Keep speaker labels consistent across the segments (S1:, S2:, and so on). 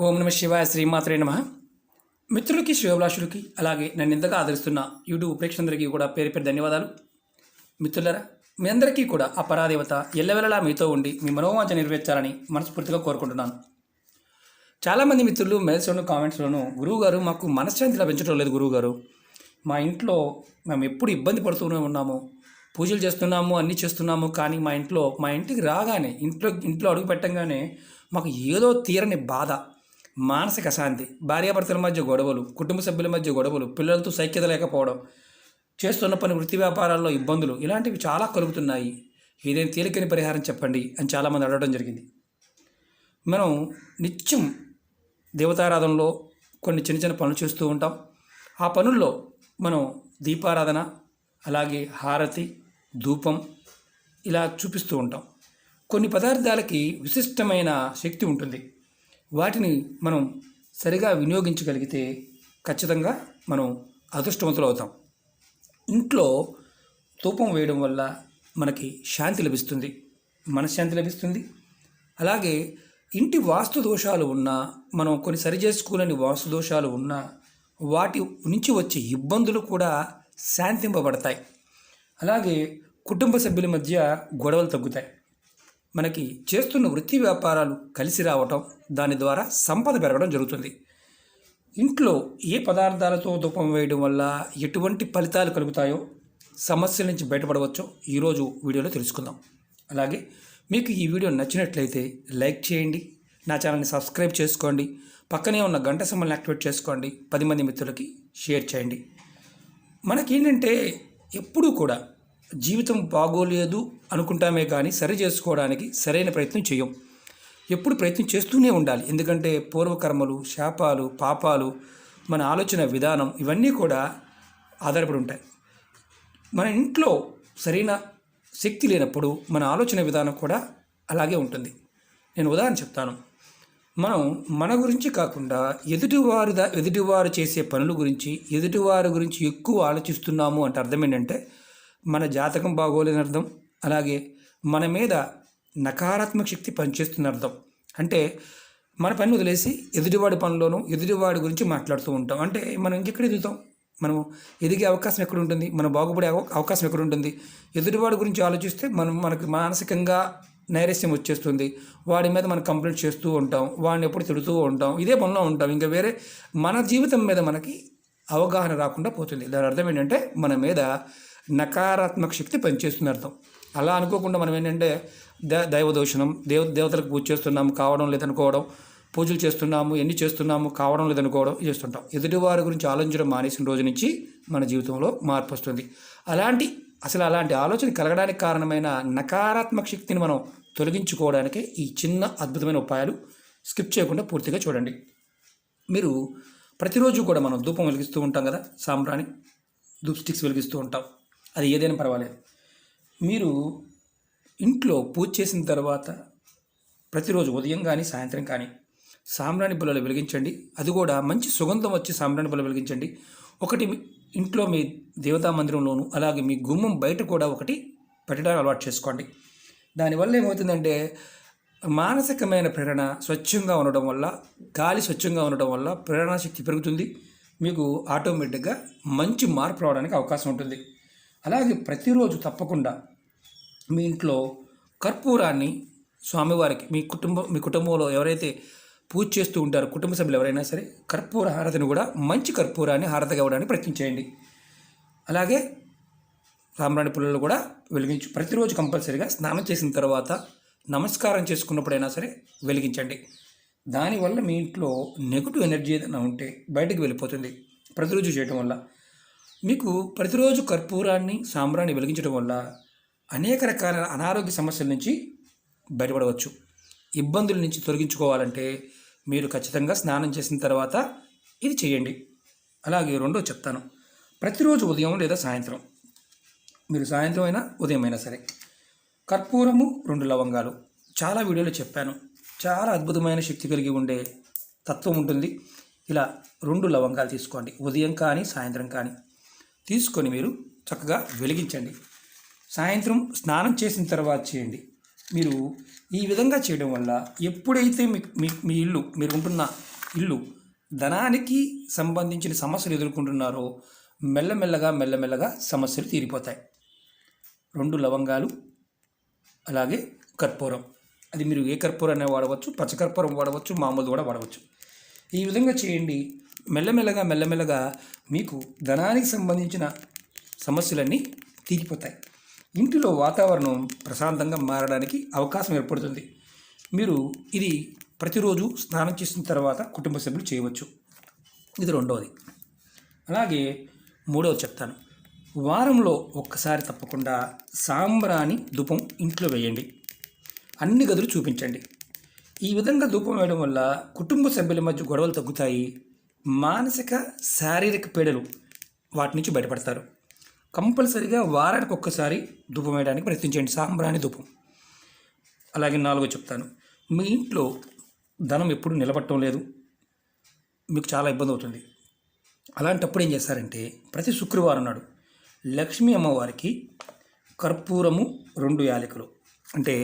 S1: ఓం నమ శివాయ శ్రీమాత్రే నమ. మిత్రులకి శ్రేయోభిలాషులకి అలాగే నన్ను ఇంతగా ఆదరిస్తున్న యూట్యూబ్ ప్రేక్షకులందరికీ కూడా పేరు పేరు ధన్యవాదాలు. మిత్రులరా, మీ అందరికీ కూడా ఆ పరాదేవత ఎల్లవెల్లలా మీతో ఉండి మీ మనోవాంఛ నెరవేర్చాలని మనస్ఫూర్తిగా కోరుకుంటున్నాను. చాలామంది మిత్రులు మెయిల్స్లోను కామెంట్స్లోను, గురువుగారు మాకు మనశ్శాంతి లభించడం లేదు గురువుగారు, మా ఇంట్లో మేము ఎప్పుడు ఇబ్బంది పడుతూనే ఉన్నాము, పూజలు చేస్తున్నాము, అన్నీ చేస్తున్నాము, కానీ మా ఇంటికి రాగానే ఇంట్లో అడుగు పెట్టంగానే మాకు ఏదో తీరని బాధ, మానసిక అశాంతి, భార్యాభర్తల మధ్య గొడవలు, కుటుంబ సభ్యుల మధ్య గొడవలు, పిల్లలతో సైక్యత లేకపోవడం, చేస్తున్న పని వృత్తి వ్యాపారాల్లో ఇబ్బందులు, ఇలాంటివి చాలా కలుగుతున్నాయి. ఏదైనా తేలికని పరిహారం చెప్పండి అని చాలామంది అడగడం జరిగింది. మనం నిత్యం దేవతారాధనలో కొన్ని చిన్న చిన్న పనులు చేస్తూ ఉంటాం. ఆ పనుల్లో మనం దీపారాధన, అలాగే హారతి, ధూపం ఇలా చూపిస్తూ ఉంటాం. కొన్ని పదార్థాలకి విశిష్టమైన శక్తి ఉంటుంది. వాటిని మనం సరిగా వినియోగించగలిగితే ఖచ్చితంగా మనం అదృష్టవంతులు అవుతాం. ఇంట్లో ధూపం వేయడం వల్ల మనకి శాంతి లభిస్తుంది, మనశ్శాంతి లభిస్తుంది. అలాగే ఇంటి వాస్తు దోషాలు ఉన్నా, మనం కొన్ని సరి చేసుకోలేని వాస్తు దోషాలు ఉన్నా వాటి నుంచి వచ్చే ఇబ్బందులు కూడా శాంతింపబడతాయి. అలాగే కుటుంబ సభ్యుల మధ్య గొడవలు తగ్గుతాయి. మనకి చేస్తున్న వృత్తి వ్యాపారాలు కలిసి రావటం, దాని ద్వారా సంపద పెరగడం జరుగుతుంది. ఇంట్లో ఏ పదార్థాలతో ధూపం వేయడం వల్ల ఎటువంటి ఫలితాలు కలుగుతాయో, సమస్యల నుంచి బయటపడవచ్చో ఈరోజు వీడియోలో తెలుసుకుందాం. అలాగే మీకు ఈ వీడియో నచ్చినట్లయితే లైక్ చేయండి, నా ఛానల్ని సబ్స్క్రైబ్ చేసుకోండి, పక్కనే ఉన్న గంట సింబల్ని యాక్టివేట్ చేసుకోండి, 10 మంది మిత్రులకి షేర్ చేయండి. మనకేంటంటే ఎప్పుడూ కూడా జీవితం బాగోలేదు అనుకుంటామే కానీ సరి చేసుకోవడానికి సరైన ప్రయత్నం చేయం. ఎప్పుడు ప్రయత్నం చేస్తూనే ఉండాలి. ఎందుకంటే పూర్వకర్మలు, శాపాలు, పాపాలు, మన ఆలోచన విధానం ఇవన్నీ కూడా ఆధారపడి ఉంటాయి. మన ఇంట్లో సరైన శక్తి లేనప్పుడు మన ఆలోచన విధానం కూడా అలాగే ఉంటుంది. నేను ఉదాహరణ చెప్తాను. మనం మన గురించి కాకుండా ఎదుటివారు చేసే పనుల గురించి, ఎదుటివారి గురించి ఎక్కువ ఆలోచిస్తున్నాము అంటే అర్థం ఏంటంటే మన జాతకం బాగోలేని అర్థం. అలాగే మన మీద నకారాత్మక శక్తి పనిచేస్తున్న అర్థం. అంటే మన పని వదిలేసి ఎదుటివాడి పనిలోనూ ఎదుటివాడి గురించి మాట్లాడుతూ ఉంటాం. అంటే మనం ఇంకెక్కడ ఎదుగుతాం? మనం ఎదిగే అవకాశం ఎక్కడ ఉంటుంది? మనం బాగుపడే అవకాశం ఎక్కడ ఉంటుంది? ఎదుటివాడి గురించి ఆలోచిస్తే మనకి మానసికంగా నైరస్యం వచ్చేస్తుంది. వాడి మీద మనం కంప్లైంట్ చేస్తూ ఉంటాం, వాడిని ఎప్పుడు తిడుతూ ఉంటాం, ఇదే పనిలో ఉంటాం. ఇంకా వేరే మన జీవితం మీద మనకి అవగాహన రాకుండా పోతుంది. దాని అర్థం ఏంటంటే మన మీద నకారాత్మక శక్తి పనిచేస్తున్న అర్థం. అలా అనుకోకుండా మనం ఏంటంటే దైవదోషణం, దేవతలకు పూజ చేస్తున్నాము కావడం లేదనుకోవడం, పూజలు చేస్తున్నాము ఎన్ని చేస్తున్నాము కావడం లేదనుకోవడం చేస్తుంటాం. ఎదుటివారి గురించి ఆలోచించడం మానేసిన రోజు నుంచి మన జీవితంలో మార్పు వస్తుంది. అలాంటి ఆలోచన కలగడానికి కారణమైన నకారాత్మక శక్తిని మనం తొలగించుకోవడానికి ఈ చిన్న అద్భుతమైన ఉపాయాలు స్కిప్ చేయకుండా పూర్తిగా చూడండి. మీరు ప్రతిరోజు కూడా మనం ధూపం వెలిగిస్తూ ఉంటాం కదా, సాంబ్రాణి ధూప్ స్టిక్స్ వెలిగిస్తూ ఉంటాం. అది ఏదైనా పర్వాలేదు. మీరు ఇంట్లో పూజ చేసిన తర్వాత ప్రతిరోజు ఉదయం కానీ సాయంత్రం కానీ సాంబ్రాణి పుల్లలు వెలిగించండి. అది కూడా మంచి సుగంధం వచ్చి సాంబ్రాణి పుల్ల వెలిగించండి. ఒకటి ఇంట్లో మీ దేవతా మందిరంలోను, అలాగే మీ గుమ్మం బయట కూడా ఒకటి పెట్టడానికి అలవాటు చేసుకోండి. దానివల్ల ఏమవుతుందంటే మానసికమైన ప్రేరణ స్వచ్ఛంగా ఉండడం వల్ల, గాలి స్వచ్ఛంగా ఉండడం వల్ల ప్రేరణ శక్తి పెరుగుతుంది. మీకు ఆటోమేటిక్గా మంచి మార్పు రావడానికి అవకాశం ఉంటుంది. అలాగే ప్రతిరోజు తప్పకుండా మీ ఇంట్లో కర్పూరాన్ని స్వామివారికి, మీ కుటుంబంలో ఎవరైతే పూజ చేస్తూ ఉంటారో కుటుంబ సభ్యులు ఎవరైనా సరే కర్పూర హారతిని కూడా మంచి కర్పూరాన్ని హారతిగా ఇవ్వడానికి ప్రయత్నం చేయండి. అలాగే సాంబ్రాణి పుల్లలు కూడా వెలిగించు. ప్రతిరోజు కంపల్సరీగా స్నానం చేసిన తర్వాత నమస్కారం చేసుకున్నప్పుడైనా సరే వెలిగించండి. దానివల్ల మీ ఇంట్లో నెగిటివ్ ఎనర్జీ ఏదైనా ఉంటే బయటకు వెళ్ళిపోతుంది. ప్రతిరోజు చేయటం వల్ల మీకు ప్రతిరోజు కర్పూరాన్ని సాంబ్రాన్ని వెలిగించడం వల్ల అనేక రకాల అనారోగ్య సమస్యల నుంచి బయటపడవచ్చు. ఇబ్బందుల నుంచి తొలగించుకోవాలంటే మీరు ఖచ్చితంగా స్నానం చేసిన తర్వాత ఇది చేయండి. అలాగే రెండో చెప్తాను. ప్రతిరోజు ఉదయం లేదా సాయంత్రం, మీరు సాయంత్రం అయినా ఉదయం అయినా సరే కర్పూరము 2 లవంగాలు, చాలా వీడియోలో చెప్పాను, చాలా అద్భుతమైన శక్తి కలిగి ఉండే తత్వం ఉంటుంది. ఇలా 2 లవంగాలు తీసుకోండి. ఉదయం కానీ సాయంత్రం కానీ తీసుకొని మీరు చక్కగా వెలిగించండి. సాయంత్రం స్నానం చేసిన తర్వాత చేయండి. మీరు ఈ విధంగా చేయడం వల్ల ఎప్పుడైతే మీ ఇల్లు మీరు ఉంటున్న ఇల్లు ధనానికి సంబంధించిన సమస్యలు ఎదుర్కొంటున్నారో మెల్లమెల్లగా సమస్యలు తీరిపోతాయి. 2 లవంగాలు, అలాగే కర్పూరం. అది మీరు ఏ కర్పూరాన్ని వాడవచ్చు, పచ్చకర్పూరం వాడవచ్చు, మామూలు కూడా వాడవచ్చు. ఈ విధంగా చేయండి. మెల్లమెల్లగా మీకు ధనానికి సంబంధించిన సమస్యలన్నీ తీరిపోతాయి. ఇంటిలో వాతావరణం ప్రశాంతంగా మారడానికి అవకాశం ఏర్పడుతుంది. మీరు ఇది ప్రతిరోజు స్నానం చేసిన తర్వాత కుటుంబ సభ్యులు చేయవచ్చు. ఇది 2వది. అలాగే 3వది చెప్తాను. వారంలో ఒక్కసారి తప్పకుండా సాంబ్రాణి ధూపం ఇంట్లో వేయండి. అన్ని గదులు చూపించండి. ఈ విధంగా ధూపం వేయడం వల్ల కుటుంబ సభ్యుల మధ్య గొడవలు తగ్గుతాయి. మానసిక శారీరక పీడలు వాటి నుంచి బయటపడతారు. కంపల్సరీగా వారానికి ఒక్కసారి ధూపం వేయడానికి ప్రయత్నించండి, సాంబ్రాణి ధూపం. అలాగే 4వది చెప్తాను. మీ ఇంట్లో ధనం ఎప్పుడు నిలబడటం లేదు, మీకు చాలా ఇబ్బంది అవుతుంది. అలాంటప్పుడు ఏం చేస్తారంటే ప్రతి శుక్రవారం నాడు లక్ష్మీ అమ్మవారికి కర్పూరము 2 యాలకులు, అంటే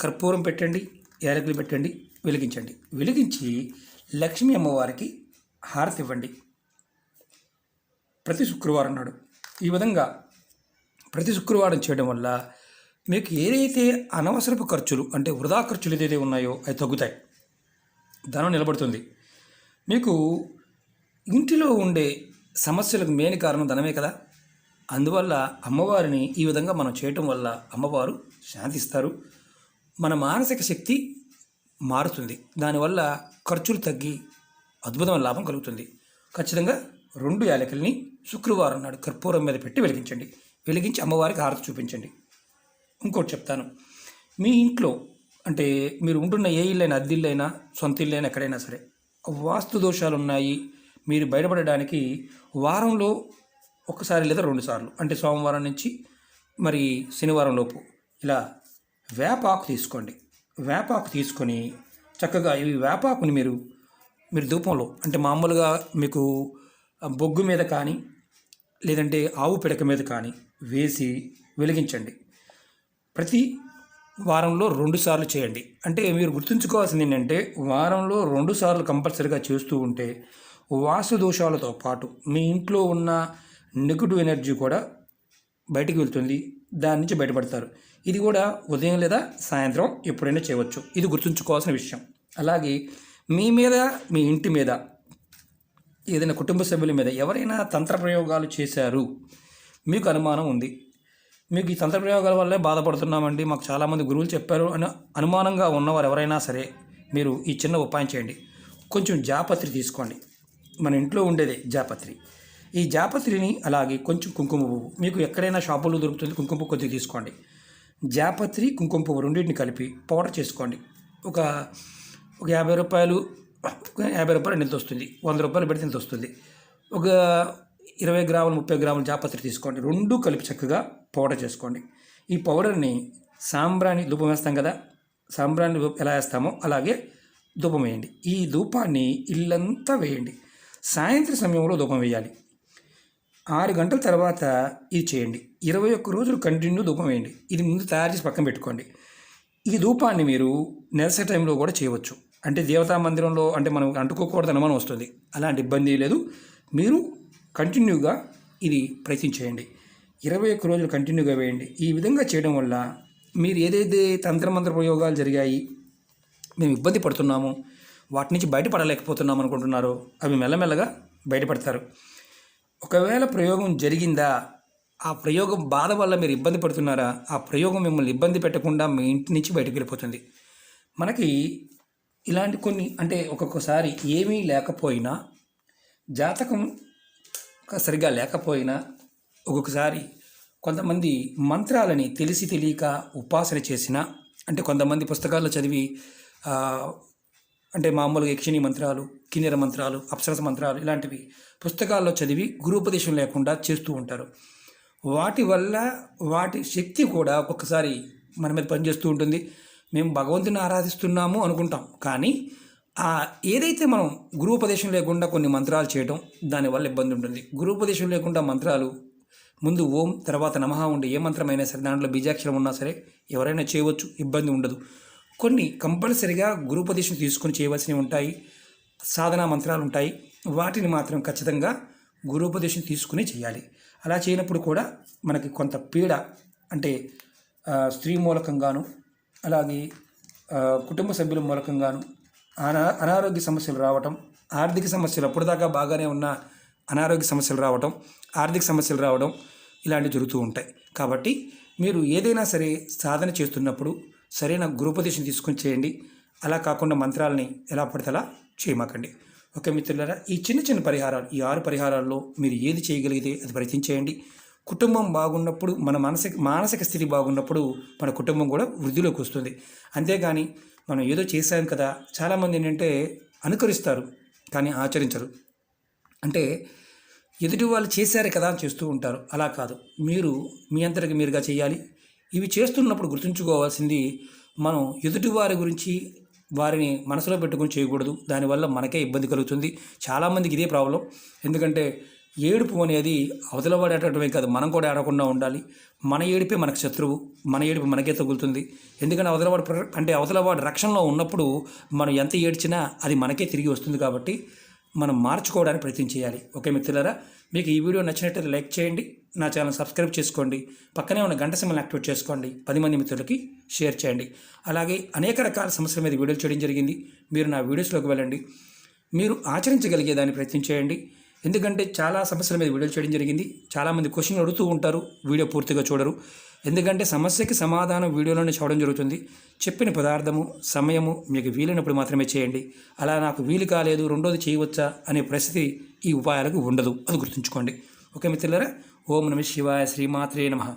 S1: కర్పూరం పెట్టండి, యాలకులు పెట్టండి, వెలిగించి లక్ష్మీ అమ్మవారికి హారతి ఇవ్వండి ప్రతి శుక్రవారం నాడు. ఈ విధంగా ప్రతి శుక్రవారం చేయడం వల్ల మీకు ఏదైతే అనవసరపు ఖర్చులు, అంటే వృధా ఖర్చులు ఏదైతే ఉన్నాయో అవి తగ్గుతాయి, ధనం నిలబడుతుంది. మీకు ఇంటిలో ఉండే సమస్యలకు మెయిన్ కారణం ధనమే కదా. అందువల్ల అమ్మవారిని ఈ విధంగా మనం చేయటం వల్ల అమ్మవారు శాంతిస్తారు, మన మానసిక శక్తి మారుతుంది. దానివల్ల ఖర్చులు తగ్గి అద్భుతమైన లాభం కలుగుతుంది. ఖచ్చితంగా 2 యాలకుల్ని శుక్రవారం నాడు కర్పూరం మీద పెట్టి వెలిగించి అమ్మవారికి హారతి చూపించండి. ఇంకోటి చెప్తాను. మీ ఇంట్లో, అంటే మీరు ఉంటున్న ఏ ఇల్లైనా, అద్దె ఇల్లైనా, సొంత ఇల్లైనా, ఎక్కడైనా సరే వాస్తు దోషాలు ఉన్నాయి, మీరు బయటపడడానికి వారంలో ఒకసారి లేదా 2 సార్లు, అంటే సోమవారం నుంచి మరి శనివారం లోపు ఇలా వేపాకు తీసుకోండి. వేపాకు తీసుకొని చక్కగా ఈ వేపాకుని మీరు ధూపంలో, అంటే మామూలుగా మీకు బొగ్గు మీద కానీ లేదంటే ఆవు పిడక మీద కానీ వేసి వెలిగించండి. ప్రతి వారంలో 2 సార్లు చేయండి. అంటే మీరు గుర్తుంచుకోవాల్సింది ఏంటంటే వారంలో 2 సార్లు కంపల్సరీగా చేస్తూ ఉంటే వాస్తు దోషాలతో పాటు మీ ఇంట్లో ఉన్న నెగటివ్ ఎనర్జీ కూడా బయటికి వెళ్తుంది, దాని నుంచి బయటపడతారు. ఇది కూడా ఉదయం లేదా సాయంత్రం ఎప్పుడైనా చేయవచ్చు. ఇది గుర్తుంచుకోవాల్సిన విషయం. అలాగే మీ మీద, మీ ఇంటి మీద, ఏదైనా కుటుంబ సభ్యుల మీద ఎవరైనా తంత్ర ప్రయోగాలు చేశారు, మీకు అనుమానం ఉంది, మీకు ఈ తంత్ర ప్రయోగాల వల్లే బాధపడుతున్నామండి, మాకు చాలామంది గురువులు చెప్పారు అని అనుమానంగా ఉన్నవారు ఎవరైనా సరే మీరు ఈ చిన్న ఉపాయం చేయండి. కొంచెం జాపత్రి తీసుకోండి. మన ఇంట్లో ఉండేదే జాపత్రి. ఈ జాపత్రిని, అలాగే కొంచెం కుంకుమ పువ్వు, మీకు ఎక్కడైనా షాపుల్లో దొరుకుతుంది, కుంకుమ పువ్వు కొద్దిగా తీసుకోండి. జాపత్రి, కుంకుమ పువ్వు రెండింటిని కలిపి పౌడర్ చేసుకోండి. ఒక 50 రూపాయలు, 50 రూపాయలు ఎంత వస్తుంది, 100 రూపాయలు పెడితే ఎంత వస్తుంది. ఒక 20 గ్రాములు, 30 గ్రాములు జాపత్రి తీసుకోండి. 2 కలిపి చక్కగా పౌడర్ చేసుకోండి. ఈ పౌడర్ని సాంబ్రాణి ధూపం వేస్తాం కదా, సాంబ్రాణి ఎలా వేస్తామో అలాగే ధూపం వేయండి. ఈ ధూపాన్ని ఇల్లంతా వేయండి. సాయంత్రం సమయంలో ధూపం వేయాలి. 6 గంటల తర్వాత ఇది చేయండి. 21 రోజులు కంటిన్యూ ధూపం వేయండి. ఇది ముందు తయారు చేసి పక్కన పెట్టుకోండి. ఈ ధూపాన్ని మీరు నెలసరి టైంలో కూడా చేయవచ్చు. అంటే దేవతా మందిరంలో అంటే మనం అంటుకోకూడదు అనుమానం వస్తుంది, అలాంటి ఇబ్బంది లేదు. మీరు కంటిన్యూగా ఇది ప్రయత్నించేయండి. 21 రోజులు కంటిన్యూగా వేయండి. ఈ విధంగా చేయడం వల్ల మీరు ఏదైతే తంత్రమంత్ర ప్రయోగాలు జరిగాయి, మేము ఇబ్బంది పడుతున్నాము, వాటి నుంచి బయటపడలేకపోతున్నాం అనుకుంటున్నారో అవి మెల్లమెల్లగా బయటపడతారు. ఒకవేళ ప్రయోగం జరిగిందా, ఆ ప్రయోగం బాధ వల్ల మీరు ఇబ్బంది పడుతున్నారా, ఆ ప్రయోగం మిమ్మల్ని ఇబ్బంది పెట్టకుండా మీ ఇంటి నుంచి బయటకు వెళ్ళిపోతుంది. మనకి ఇలాంటి కొన్ని, అంటే ఒక్కొక్కసారి ఏమీ లేకపోయినా, జాతకం సరిగ్గా లేకపోయినా, ఒక్కొక్కసారి కొంతమంది మంత్రాలని తెలిసి తెలియక ఉపాసన చేసిన, అంటే కొంతమంది పుస్తకాల్లో చదివి అంటే మామూలుగా యక్షిణి మంత్రాలు, కిన్నెర మంత్రాలు, అప్సరస మంత్రాలు ఇలాంటివి పుస్తకాల్లో చదివి గురూపదేశం లేకుండా చేస్తూ ఉంటారు. వాటి వల్ల వాటి శక్తి కూడా ఒక్కొక్కసారి మన మీద పనిచేస్తూ ఉంటుంది. మేము భగవంతుని ఆరాధిస్తున్నాము అనుకుంటాం, కానీ ఏదైతే మనం గురూపదేశం లేకుండా కొన్ని మంత్రాలు చేయడం, దానివల్ల ఇబ్బంది ఉంటుంది. గురూపదేశం లేకుండా మంత్రాలు ముందు ఓం తర్వాత నమః ఉండే ఏ మంత్రమైనా సరే దాంట్లో బీజాక్షరం ఉన్నా సరే ఎవరైనా చేయవచ్చు, ఇబ్బంది ఉండదు. కొన్ని కంపల్సరిగా గురుపదేశం తీసుకొని చేయవలసినవి ఉంటాయి, సాధనా మంత్రాలు ఉంటాయి. వాటిని మాత్రం ఖచ్చితంగా గురుపదేశం తీసుకుని చేయాలి. అలా చేయనప్పుడు కూడా మనకి కొంత పీడ అంటే స్త్రీ మూలకంగాను అలాగే కుటుంబ సభ్యుల మూలకంగాను అనారోగ్య సమస్యలు రావటం, ఆర్థిక సమస్యలు అప్పటిదాకా బాగానే ఉన్న అనారోగ్య సమస్యలు రావటం, ఆర్థిక సమస్యలు రావడం ఇలాంటివి జరుగుతూ ఉంటాయి. కాబట్టి మీరు ఏదైనా సరే సాధన చేస్తున్నప్పుడు సరైన గురుపదేశం తీసుకొని చేయండి. అలా కాకుండా మంత్రాలని ఎలా పడితే అలా చేయమాకండి. ఓకే మిత్రులారా, ఈ చిన్న చిన్న పరిహారాలు, ఈ 6 పరిహారాల్లో మీరు ఏది చేయగలిగితే అది ప్రయత్నించేయండి. కుటుంబం బాగున్నప్పుడు, మన మానసిక స్థితి బాగున్నప్పుడు మన కుటుంబం కూడా వృద్ధిలోకి వస్తుంది. అంతేగాని మనం ఏదో చేశాం కదా, చాలామంది ఏంటంటే అనుకరిస్తారు కానీ ఆచరించరు. అంటే ఎదుటి వాళ్ళు చేశారు కదా అని చేస్తూ ఉంటారు. అలా కాదు, మీరు మీ అంతటికి మీరుగా చేయాలి. ఇవి చేస్తున్నప్పుడు గుర్తుంచుకోవాల్సింది, మనం ఎదుటివారి గురించి వారిని మనసులో పెట్టుకొని చేయకూడదు. దానివల్ల మనకే ఇబ్బంది కలుగుతుంది. చాలామందికి ఇదే ప్రాబ్లం. ఎందుకంటే ఏడుపు అనేది అవతలవాడు ఏడటమే కాదు, మనం కూడా ఏడకుండా ఉండాలి. మన ఏడిపే మనకు శత్రువు, మన ఏడుపు మనకే తగులుతుంది. ఎందుకంటే అవతలవాడు రక్షణలో ఉన్నప్పుడు మనం ఎంత ఏడ్చినా అది మనకే తిరిగి వస్తుంది. కాబట్టి మనం మార్చుకోవడానికి ప్రయత్నం చేయాలి. ఓకే మిత్రులారా, మీకు ఈ వీడియో నచ్చినట్లయితే లైక్ చేయండి, నా ఛానల్ సబ్స్క్రైబ్ చేసుకోండి, పక్కనే ఉన్న గంట సింబల్ని యాక్టివేట్ చేసుకోండి, 10 మంది మిత్రులకి షేర్ చేయండి. అలాగే అనేక రకాల సమస్యల మీద వీడియోలు చేయడం జరిగింది. మీరు నా వీడియోస్లోకి వెళ్ళండి, మీరు ఆచరించగలిగేదాన్ని ప్రయత్నం చేయండి. ఎందుకంటే చాలా సమస్యల మీద వీడియోలు చేయడం జరిగింది. చాలామంది క్వశ్చన్లు అడుగుతూ ఉంటారు, వీడియో పూర్తిగా చూడరు. ఎందుకంటే సమస్యకి సమాధానం వీడియోలోనే చూడడం జరుగుతుంది. చెప్పిన పదార్థము సమయము మీకు వీలైనప్పుడు మాత్రమే చేయండి. అలా నాకు వీలు కాలేదు, రెండోది చేయవచ్చా అనే పరిస్థితి ఈ ఉపాయాలకు ఉండదు, అది గుర్తుంచుకోండి. ఓకే మిత్రులారా, ఓం నమః శివాయ, శ్రీమాత్రే నమః.